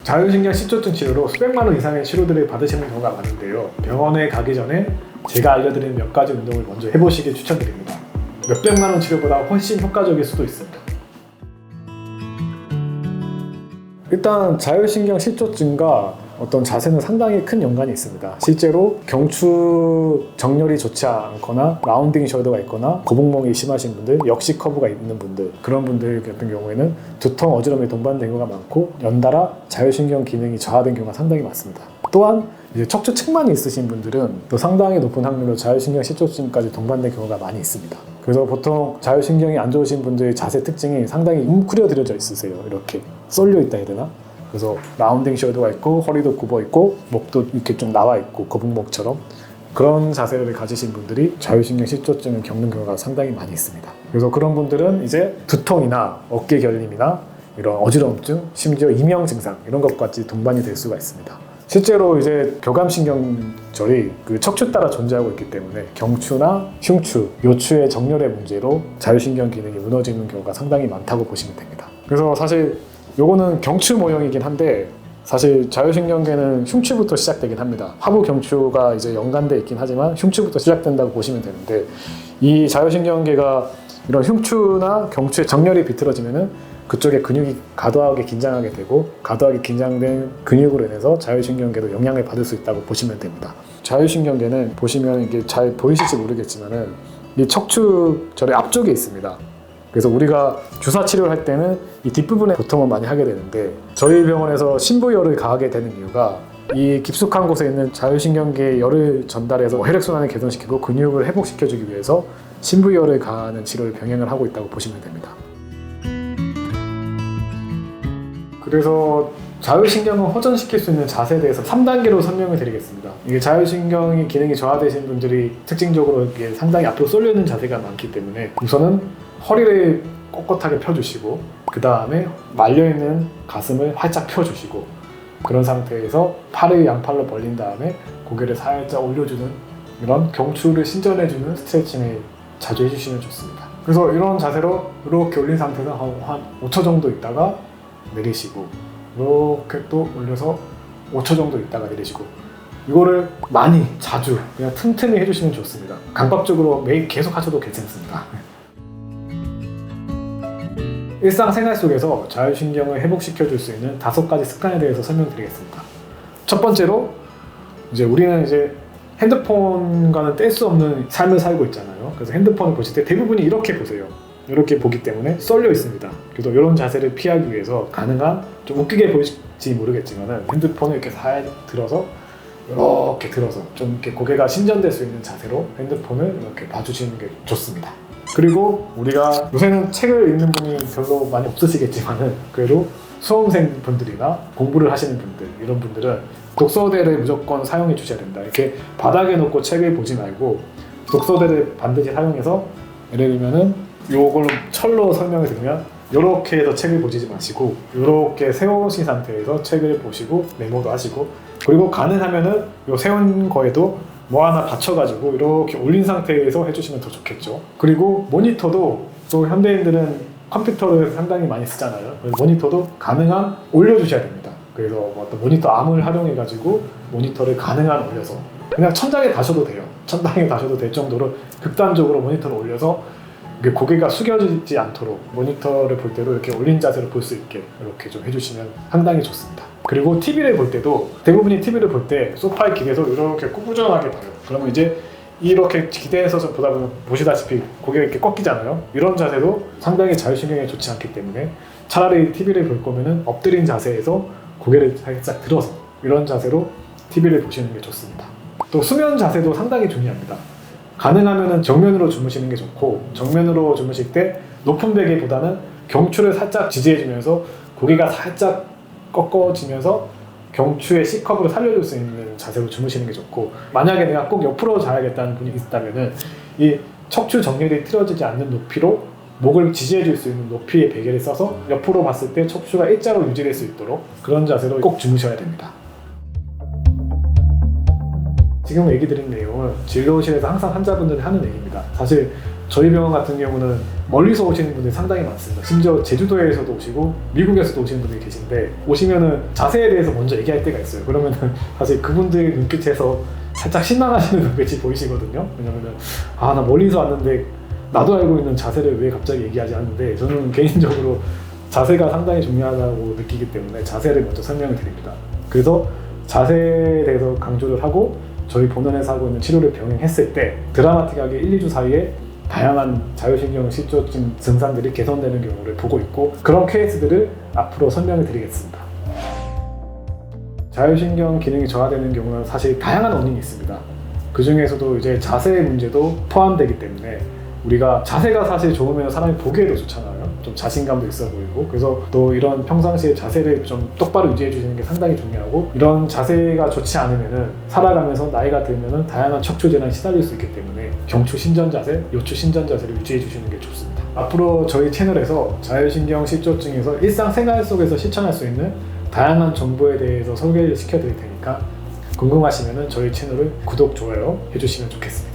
자율신경 식조증 치료로 수백만 원 이상의 치료들을 받으시는 경우가 많은데요. 병원에 가기 전에 제가 알려드리는 몇 가지 운동을 먼저 해보시길 추천드립니다. 몇백만 원 치료보다 훨씬 효과적일 수도 있습니다. 일단 자율신경 식조증과 어떤 자세는 상당히 큰 연관이 있습니다. 실제로 경추 정렬이 좋지 않거나 라운딩 숄더가 있거나 거북목이 심하신 분들, 역시 커브가 있는 분들, 그런 분들 같은 경우에는 두통, 어지럼이 동반된 경우가 많고 연달아 자율신경 기능이 저하된 경우가 상당히 많습니다. 또한 이제 척추 측만이 있으신 분들은 또 상당히 높은 확률로 자율신경 식조증까지 동반된 경우가 많이 있습니다. 그래서 보통 자율신경이 안 좋으신 분들의 자세 특징이 상당히 웅크려드려져 있으세요. 이렇게 쏠려 있다 해야 되나? 그래서 라운딩 숄더가 있고 허리도 굽어 있고 목도 이렇게 좀 나와 있고 거북목처럼 그런 자세를 가지신 분들이 자율신경 식조증을 겪는 경우가 상당히 많이 있습니다. 그래서 그런 분들은 이제 두통이나 어깨 결림이나 이런 어지러움증, 심지어 이명 증상 이런 것까지 동반이 될 수가 있습니다. 실제로 이제 교감신경절이 그 척추 따라 존재하고 있기 때문에 경추나 흉추, 요추의 정렬의 문제로 자율신경 기능이 무너지는 경우가 상당히 많다고 보시면 됩니다. 그래서 사실 요거는 경추 모형이긴 한데 사실 자율신경계는 흉추부터 시작되긴 합니다. 하부 경추가 이제 연관되어 있긴 하지만 흉추부터 시작된다고 보시면 되는데 이 자율신경계가 이런 흉추나 경추의 정렬이 비틀어지면은 그쪽에 근육이 과도하게 긴장하게 되고 과도하게 긴장된 근육으로 인해서 자율신경계도 영향을 받을 수 있다고 보시면 됩니다. 자율신경계는 보시면 이게 잘 보이실지 모르겠지만은 이 척추절의 앞쪽에 있습니다. 그래서 우리가 주사 치료를 할 때는 이 뒷부분에 보통은 많이 하게 되는데 저희 병원에서 심부열을 가하게 되는 이유가 이 깊숙한 곳에 있는 자율신경계에 열을 전달해서 혈액순환을 개선시키고 근육을 회복시켜주기 위해서 심부열을 가하는 치료를 병행을 하고 있다고 보시면 됩니다. 그래서 자율신경을 호전시킬 수 있는 자세에 대해서 3단계로 설명을 드리겠습니다. 이게 자율신경이 기능이 저하되신 분들이 특징적으로 이게 상당히 앞으로 쏠려 있는 자세가 많기 때문에 우선은 허리를 꼿꼿하게 펴주시고 그 다음에 말려있는 가슴을 활짝 펴주시고 그런 상태에서 팔을 양팔로 벌린 다음에 고개를 살짝 올려주는 이런 경추를 신전해주는 스트레칭을 자주 해주시면 좋습니다. 그래서 이런 자세로 이렇게 올린 상태에서 한 5초 정도 있다가 내리시고 이렇게 또 올려서 5초 정도 있다가 내리시고 이거를 많이 자주 그냥 틈틈이 해주시면 좋습니다. 강박적으로 매일 계속 하셔도 괜찮습니다. 일상생활 속에서 자율신경을 회복시켜줄 수 있는 5가지 습관에 대해서 설명드리겠습니다. 첫 번째로 이제 우리는 이제 핸드폰과는 뗄 수 없는 삶을 살고 있잖아요. 그래서 핸드폰을 보실 때 대부분이 이렇게 보세요. 이렇게 보기 때문에 쏠려 있습니다. 그래서 이런 자세를 피하기 위해서 가능한 좀 웃기게 보일지 모르겠지만 핸드폰을 이렇게 살짝 들어서 이렇게 들어서 좀 이렇게 고개가 신전될 수 있는 자세로 핸드폰을 이렇게 봐주시는 게 좋습니다. 그리고 우리가 요새는 책을 읽는 분이 별로 많이 없으시겠지만은 그래도 수험생 분들이나 공부를 하시는 분들 이런 분들은 독서대를 무조건 사용해 주셔야 된다. 이렇게 바닥에 놓고 책을 보지 말고 독서대를 반드시 사용해서 예를 들면은 요걸로 철로 설명을 드리면 이렇게 해서 책을 보시지 마시고 이렇게 세우신 상태에서 책을 보시고 메모도 하시고 그리고 가능하면은 요 세운 거에도 뭐 하나 받쳐가지고 이렇게 올린 상태에서 해주시면 더 좋겠죠. 그리고 모니터도 또 현대인들은 컴퓨터를 상당히 많이 쓰잖아요. 모니터도 가능한 올려주셔야 됩니다. 그래서 뭐 어떤 모니터 암을 활용해가지고 모니터를 가능한 올려서 그냥 천장에 다셔도 돼요. 천장에 다셔도 될 정도로 극단적으로 모니터를 올려서 고개가 숙여지지 않도록 모니터를 볼 때도 이렇게 올린 자세로 볼 수 있게 이렇게 좀 해주시면 상당히 좋습니다. 그리고 TV를 볼 때도 대부분이 TV를 볼 때 소파에 기대서 이렇게 꾸준하게 봐요. 그러면 이제 이렇게 기대해서 보다 보면 보시다시피 고개가 이렇게 꺾이잖아요. 이런 자세도 상당히 자율신경에 좋지 않기 때문에 차라리 TV를 볼 거면은 엎드린 자세에서 고개를 살짝 들어서 이런 자세로 TV를 보시는 게 좋습니다. 또 수면 자세도 상당히 중요합니다. 가능하면 정면으로 주무시는 게 좋고 정면으로 주무실 때 높은 베개보다는 경추를 살짝 지지해주면서 고개가 살짝 꺾어지면서 경추의 C컵으로 살려줄 수 있는 자세로 주무시는 게 좋고 만약에 내가 꼭 옆으로 자야겠다는 분이 있다면 이 척추 정렬이 틀어지지 않는 높이로 목을 지지해줄 수 있는 높이의 베개를 써서 옆으로 봤을 때 척추가 일자로 유지될 수 있도록 그런 자세로 꼭 주무셔야 됩니다. 지금 얘기 드린 내용은 진료실에서 항상 환자분들이 하는 얘기입니다. 사실 저희 병원 같은 경우는 멀리서 오시는 분들이 상당히 많습니다. 심지어 제주도에서도 오시고 미국에서도 오시는 분들이 계신데 오시면은 자세에 대해서 먼저 얘기할 때가 있어요. 그러면은 사실 그분들 눈빛에서 살짝 실망하시는 눈빛이 보이시거든요. 왜냐면은 나 멀리서 왔는데 나도 알고 있는 자세를 왜 갑자기 얘기하지 않는데, 저는 개인적으로 자세가 상당히 중요하다고 느끼기 때문에 자세를 먼저 설명을 드립니다. 그래서 자세에 대해서 강조를 하고 저희 본원에서 하고 있는 치료를 병행했을 때 드라마틱하게 1, 2주 사이에 다양한 자율신경 실조증 증상들이 개선되는 경우를 보고 있고, 그런 케이스들을 앞으로 설명을 드리겠습니다. 자율신경 기능이 저하되는 경우는 사실 다양한 원인이 있습니다. 그 중에서도 이제 자세의 문제도 포함되기 때문에 우리가 자세가 사실 좋으면 사람이 보기에도 좋잖아요. 좀 자신감도 있어 보이고, 그래서 또 이런 평상시에 자세를 좀 똑바로 유지해 주시는 게 상당히 중요하고, 이런 자세가 좋지 않으면은 살아가면서 나이가 들면은 다양한 척추 질환에 시달릴 수 있기 때문에 경추 신전 자세, 요추 신전 자세를 유지해 주시는 게 좋습니다. 앞으로 저희 채널에서 자율신경 실조증에서 일상생활 속에서 실천할 수 있는 다양한 정보에 대해서 소개를 시켜드릴 테니까 궁금하시면은 저희 채널을 구독, 좋아요 해주시면 좋겠습니다.